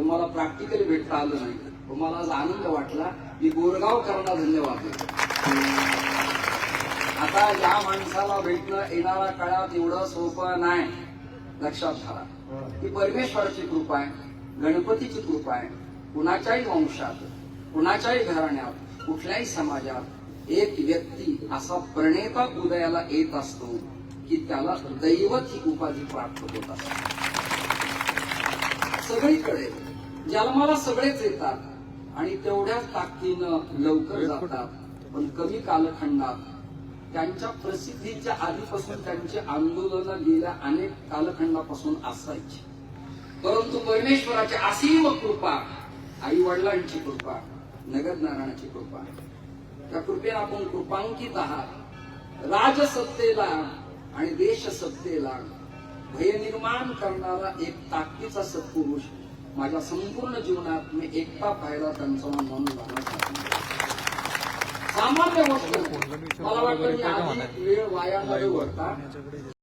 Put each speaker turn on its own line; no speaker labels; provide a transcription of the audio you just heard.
तुम्हाला प्रॅक्टिकली भेटता आलं नाही, तुम्हाला आज आनंद वाटला. मी गोरगावकरांना धन्यवाद देतो. आता या माणसाला भेटणं येणाऱ्या काळात एवढं सोपं नाही. लक्षात घ्या, ही परमेश्वराची कृपा आहे, गणपतीची कृपा आहे. कुणाच्याही वंशात, कुणाच्याही घराण्यात, कुठल्याही समाजात एक व्यक्ती असा प्रणेता उदयाला येत असतो की त्याला दैवत ही उपाधी प्राप्त होत असते. सगळीकडे जन्माला सगळेच येतात आणि तेवढ्याच ताकदीनं लवकर जातात, पण कमी कालखंडात त्यांच्या प्रसिद्धीच्या आधीपासून त्यांची आंदोलनं गेल्या अनेक कालखंडापासून असायची. परंतु परमेश्वराची असीम कृपा, आई वडिलांची कृपा, नगद नारायणाची कृपा, त्या कृपेला आपण कृपांकित आहात. राजसत्तेला आणि देशसत्तेला भय निर्माण करणारा एक ताकदीचा सत्पुरुष माझ्या संपूर्ण जीवनात मी एकटा पाहिला, त्यांचा म्हणून सामान्य गोष्ट. मला वाटतं मी आधी वेळ वाया न घालवता